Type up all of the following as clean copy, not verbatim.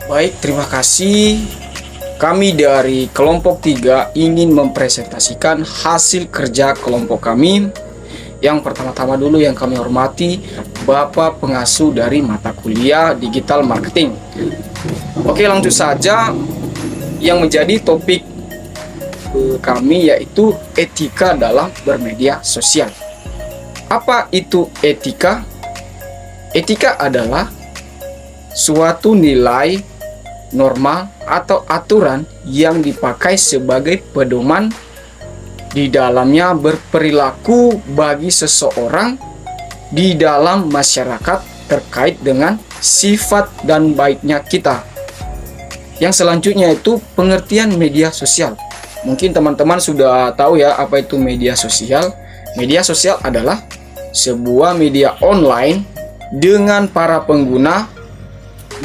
Baik, terima kasih. Kami dari kelompok 3 ingin mempresentasikan hasil kerja kelompok kami. Yang pertama-tama dulu yang kami hormati Bapak pengasuh dari mata kuliah Digital Marketing. Oke, langsung saja. Yang menjadi topik kami yaitu etika dalam bermedia sosial. Apa itu etika? Etika adalah suatu nilai, norma, atau aturan yang dipakai sebagai pedoman di dalamnya berperilaku bagi seseorang di dalam masyarakat terkait dengan sifat dan baiknya kita. Yang selanjutnya itu pengertian media sosial. Mungkin teman-teman sudah tahu ya apa itu media sosial. Media sosial adalah sebuah media online dengan para pengguna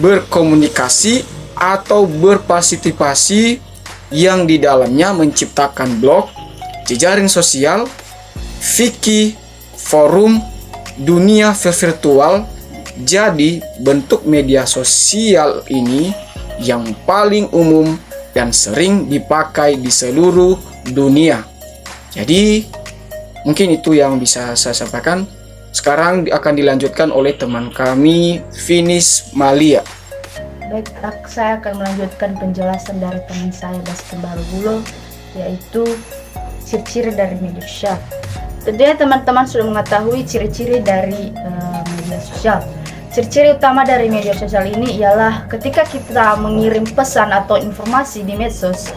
berkomunikasi atau berpartisipasi yang di dalamnya menciptakan blog, jejaring sosial, wiki, forum, dunia virtual. Jadi bentuk media sosial ini yang paling umum dan sering dipakai di seluruh dunia. Jadi mungkin itu yang bisa saya sampaikan. Sekarang akan dilanjutkan oleh teman kami, Finis Malia. Baik, saya akan melanjutkan penjelasan dari teman saya Baskin Barubulo, yaitu ciri-ciri dari media sosial. Tentunya teman-teman sudah mengetahui ciri-ciri dari media sosial. Ciri-ciri utama dari media sosial ini ialah ketika kita mengirim pesan atau informasi di medsos,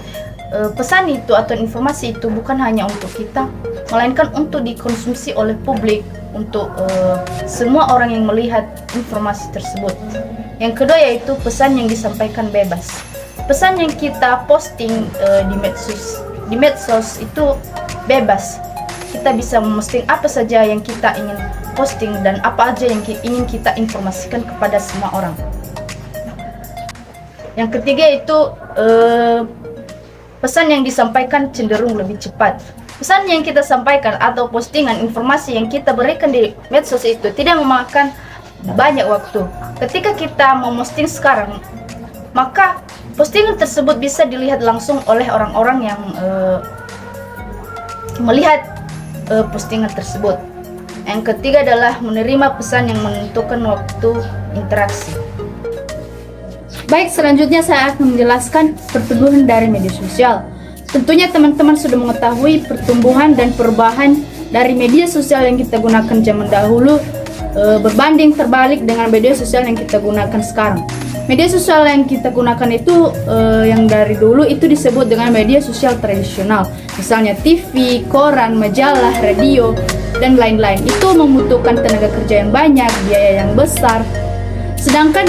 pesan itu atau informasi itu bukan hanya untuk kita, melainkan untuk dikonsumsi oleh publik, untuk semua orang yang melihat informasi tersebut. Yang kedua yaitu pesan yang disampaikan bebas. Pesan yang kita posting di medsos itu bebas. Kita bisa memposting apa saja yang kita ingin posting dan apa aja yang ingin kita informasikan kepada semua orang. Yang ketiga itu pesan yang disampaikan cenderung lebih cepat. Pesan yang kita sampaikan atau postingan informasi yang kita berikan di medsos itu tidak memakan banyak waktu. Ketika kita memposting sekarang, maka postingan tersebut bisa dilihat langsung oleh orang-orang yang melihat postingan tersebut. Yang ketiga adalah menerima pesan yang menentukan waktu interaksi. Baik, selanjutnya saya akan menjelaskan pertumbuhan dari media sosial. Tentunya teman-teman sudah mengetahui pertumbuhan dan perubahan dari media sosial yang kita gunakan zaman dahulu berbanding terbalik dengan media sosial yang kita gunakan sekarang. Media sosial yang kita gunakan itu yang dari dulu itu disebut dengan media sosial tradisional. Misalnya TV, koran, majalah, radio, dan lain-lain. Itu membutuhkan tenaga kerja yang banyak, biaya yang besar. Sedangkan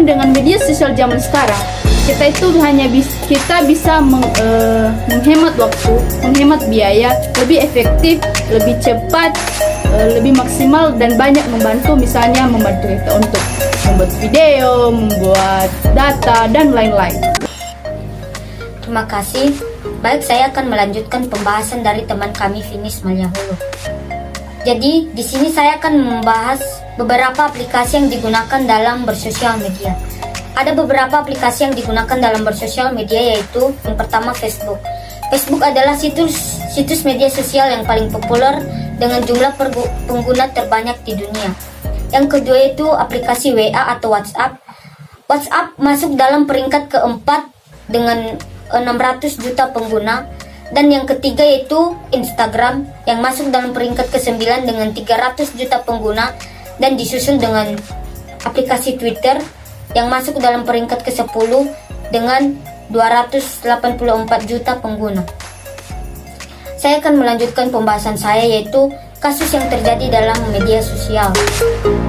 dengan media sosial zaman sekarang, kita itu kita bisa menghemat waktu, menghemat biaya, lebih efektif, lebih cepat, lebih maksimal, dan banyak membantu, misalnya membantu kita untuk membuat video, membuat data, dan lain-lain. Terima kasih. Baik, saya akan melanjutkan pembahasan dari teman kami Finis Malyahulu. Jadi di sini saya akan membahas beberapa aplikasi yang digunakan dalam bersosial media. Ada beberapa aplikasi yang digunakan dalam bersosial media, yaitu yang pertama Facebook. Facebook adalah situs media sosial yang paling populer dengan jumlah pengguna terbanyak di dunia. Yang kedua itu aplikasi WA atau WhatsApp. WhatsApp masuk dalam peringkat keempat dengan 600 juta pengguna. Dan yang ketiga yaitu Instagram yang masuk dalam peringkat ke-9 dengan 300 juta pengguna, dan disusul dengan aplikasi Twitter yang masuk dalam peringkat ke-10 dengan 284 juta pengguna. Saya akan melanjutkan pembahasan saya, yaitu kasus yang terjadi dalam media sosial.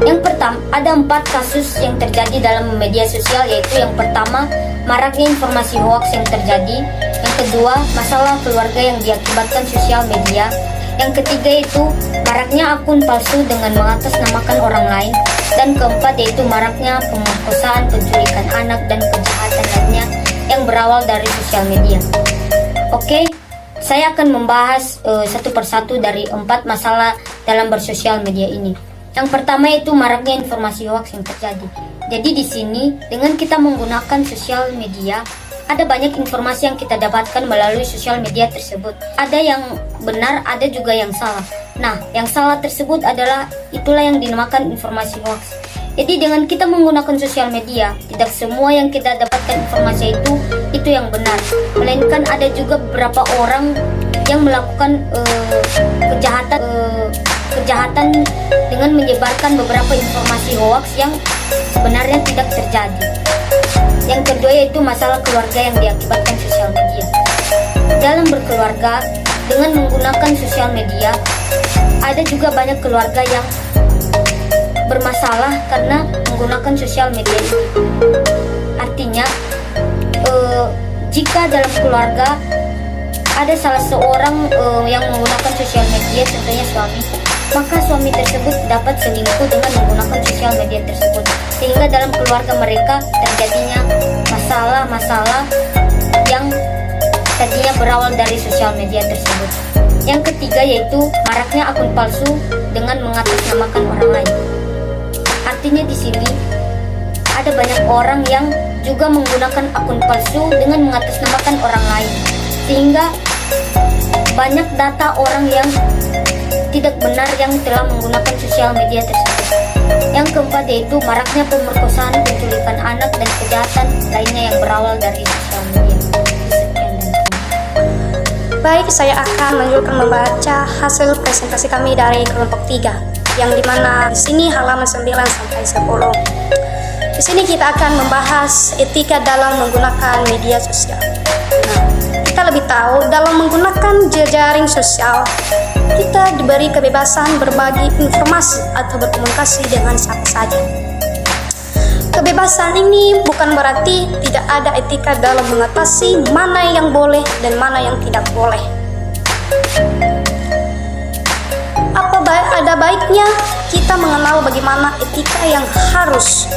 Yang pertama, ada 4 kasus yang terjadi dalam media sosial, yaitu yang pertama, maraknya informasi hoax yang terjadi. Yang kedua, masalah keluarga yang diakibatkan sosial media. Yang ketiga itu maraknya akun palsu dengan mengatasnamakan orang lain. Dan keempat yaitu maraknya pemerkosaan, penculikan anak, dan kejahatan lainnya yang berawal dari sosial media. Oke, saya akan membahas satu persatu dari 4 masalah dalam bersosial media ini. Yang pertama itu maraknya informasi hoax yang terjadi. Jadi di sini dengan kita menggunakan sosial media, ada banyak informasi yang kita dapatkan melalui sosial media tersebut. Ada yang benar, ada juga yang salah. Nah, yang salah tersebut adalah itulah yang dinamakan informasi hoax. Jadi dengan kita menggunakan sosial media, tidak semua yang kita dapatkan informasi itu yang benar. Melainkan ada juga beberapa orang yang melakukan kejahatan dengan menyebarkan beberapa informasi hoax yang sebenarnya tidak terjadi. Yang kedua yaitu masalah keluarga yang diakibatkan sosial media. Dalam berkeluarga dengan menggunakan sosial media, ada juga banyak keluarga yang bermasalah karena menggunakan sosial media ini. Artinya, jika dalam keluarga ada salah seorang yang menggunakan sosial media, contohnya suami, maka suami tersebut dapat selingkuh dengan menggunakan sosial media tersebut, sehingga dalam keluarga mereka terjadinya masalah-masalah yang tadinya berawal dari sosial media tersebut. Yang ketiga yaitu maraknya akun palsu dengan mengatasnamakan orang lain. Artinya di sini ada banyak orang yang juga menggunakan akun palsu dengan mengatasnamakan orang lain, sehingga banyak data orang yang tidak benar yang telah menggunakan sosial media tersebut. Yang keempat yaitu maraknya pemerkosaan, penculikan anak, dan kejahatan lainnya yang berawal dari sosial media. Sekian dan terima. Baik, saya akan melanjutkan membaca hasil presentasi kami dari kelompok 3, yang dimana di sini halaman 9 sampai 10. Di sini kita akan membahas etika dalam menggunakan media sosial. Nah, kita lebih tahu dalam menggunakan jejaring sosial, kita diberi kebebasan berbagi informasi atau berkomunikasi dengan siapa saja. Kebebasan ini bukan berarti tidak ada etika dalam mengatasi mana yang boleh dan mana yang tidak boleh. Ada baiknya kita mengenal bagaimana etika yang harus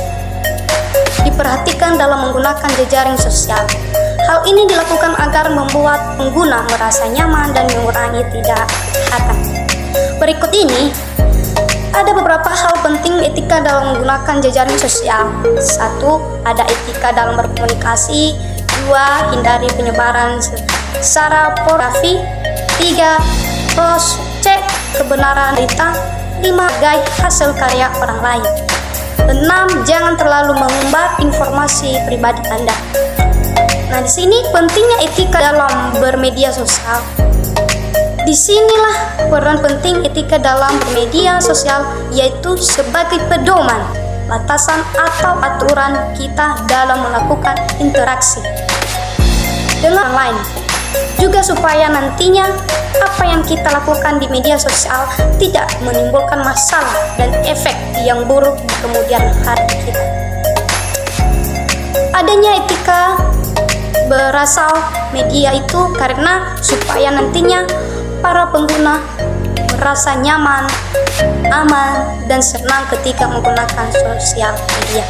diperhatikan dalam menggunakan jejaring sosial. Hal ini dilakukan agar membuat pengguna merasa nyaman dan mengurangi tidak kejahatan. Berikut ini ada beberapa hal penting etika dalam menggunakan jejaring sosial. 1. Ada etika dalam berkomunikasi. 2. Hindari penyebaran secara pornografi. 3. Cross check kebenaran berita. 5. Hargai hasil karya orang lain. 6. Jangan terlalu mengumbar informasi pribadi Anda. Nah, di sini pentingnya etika dalam bermedia sosial. Disinilah peran penting etika dalam bermedia sosial, yaitu sebagai pedoman, batasan atau aturan kita dalam melakukan interaksi dengan orang lain. Juga supaya nantinya apa yang kita lakukan di media sosial tidak menimbulkan masalah dan efek yang buruk di kemudian hari kita. Adanya etika berasal media itu karena supaya nantinya para pengguna merasa nyaman, aman, dan senang ketika menggunakan sosial media.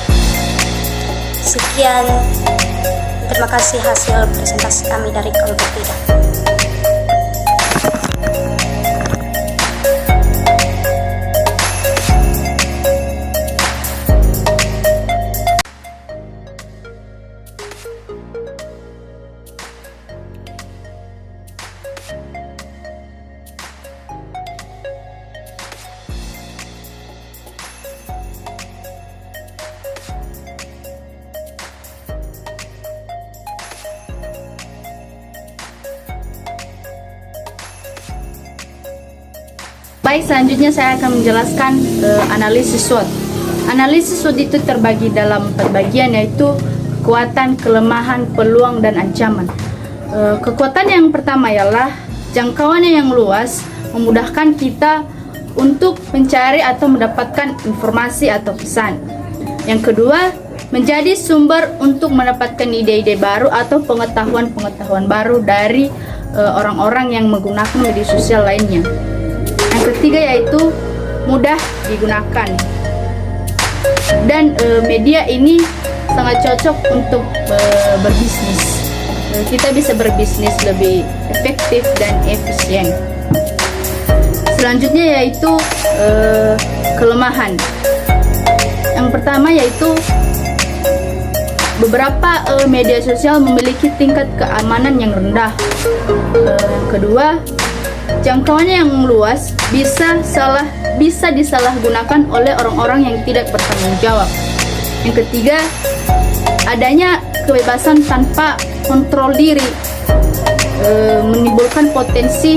Sekian, terima kasih hasil presentasi kami dari kelompok 3. Baik, selanjutnya saya akan menjelaskan analisis SWOT. Analisis SWOT itu terbagi dalam 4 bagian, yaitu kekuatan, kelemahan, peluang, dan ancaman. Kekuatan yang pertama ialah jangkauannya yang luas, memudahkan kita untuk mencari atau mendapatkan informasi atau pesan. Yang kedua, menjadi sumber untuk mendapatkan ide-ide baru atau pengetahuan-pengetahuan baru dari orang-orang yang menggunakan media sosial lainnya. Yang ketiga yaitu mudah digunakan, dan media ini sangat cocok untuk berbisnis. Kita bisa berbisnis lebih efektif dan efisien. Selanjutnya yaitu kelemahan. Yang pertama yaitu beberapa media sosial memiliki tingkat keamanan yang rendah. Yang kedua, jangkauannya yang luas bisa disalahgunakan oleh orang-orang yang tidak bertanggung jawab. Yang ketiga, adanya kebebasan tanpa kontrol diri menimbulkan potensi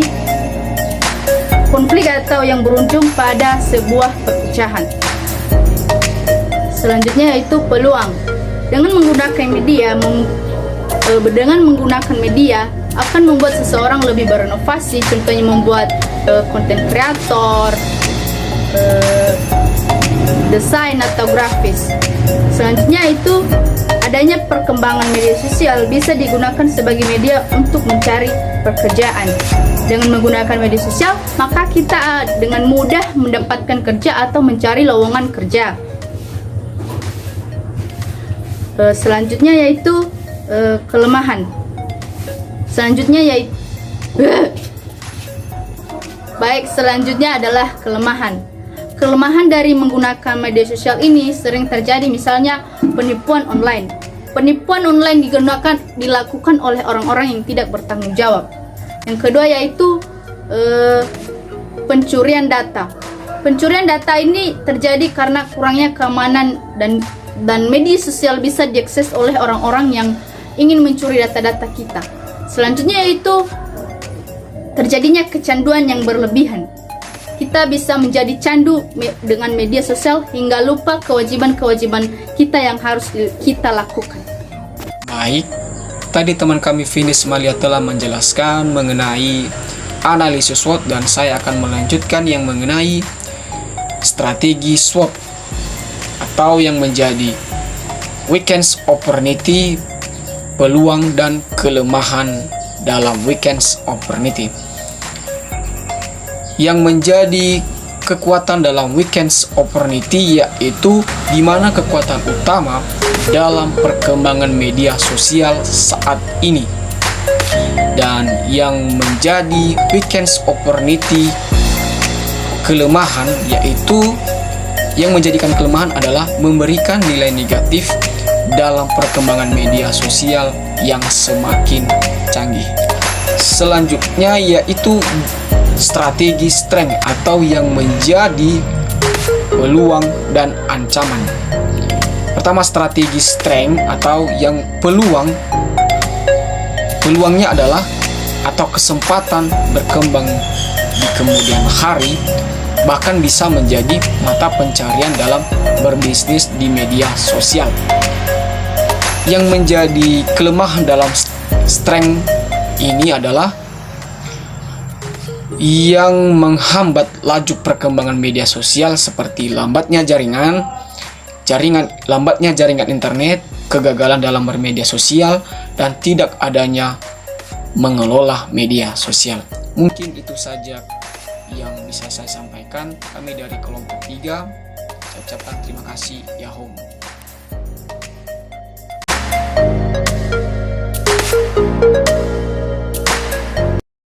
konflik atau yang berujung pada sebuah perpecahan. Selanjutnya yaitu peluang. Dengan menggunakan media akan membuat seseorang lebih berinovasi, contohnya membuat konten kreator, desain atau grafis. Selanjutnya itu adanya perkembangan media sosial bisa digunakan sebagai media untuk mencari pekerjaan. Dengan menggunakan media sosial, maka kita dengan mudah mendapatkan kerja atau mencari lowongan kerja. Selanjutnya yaitu kelemahan. Selanjutnya adalah kelemahan. Kelemahan dari menggunakan media sosial ini sering terjadi, misalnya penipuan online. Penipuan online dilakukan oleh orang-orang yang tidak bertanggung jawab. Yang kedua yaitu pencurian data. Pencurian data ini terjadi karena kurangnya keamanan dan media sosial bisa diakses oleh orang-orang yang ingin mencuri data-data kita. Selanjutnya yaitu terjadinya kecanduan yang berlebihan. Kita bisa menjadi candu dengan media sosial hingga lupa kewajiban-kewajiban kita yang harus kita lakukan. Baik, tadi teman kami Finis Malia telah menjelaskan mengenai analisis SWOT, dan saya akan melanjutkan yang mengenai strategi SWOT atau yang menjadi weekends opportunity, peluang dan kelemahan dalam weekends opportunity. Yang menjadi kekuatan dalam weekends opportunity yaitu di mana kekuatan utama dalam perkembangan media sosial saat ini. Dan yang menjadi weekends opportunity kelemahan yaitu yang menjadikan kelemahan adalah memberikan nilai negatif dalam perkembangan media sosial yang semakin canggih. Selanjutnya yaitu strategi strength atau yang menjadi peluang dan ancaman. Pertama, strategi strength atau yang peluangnya adalah atau kesempatan berkembang di kemudian hari, bahkan bisa menjadi mata pencarian dalam berbisnis di media sosial. Yang menjadi kelemahan dalam strength ini adalah yang menghambat laju perkembangan media sosial seperti lambatnya jaringan internet, kegagalan dalam bermedia sosial, dan tidak adanya mengelola media sosial. Mungkin itu saja yang bisa saya sampaikan. Kami dari kelompok 3 saya ucapkan terima kasih. Yahoo.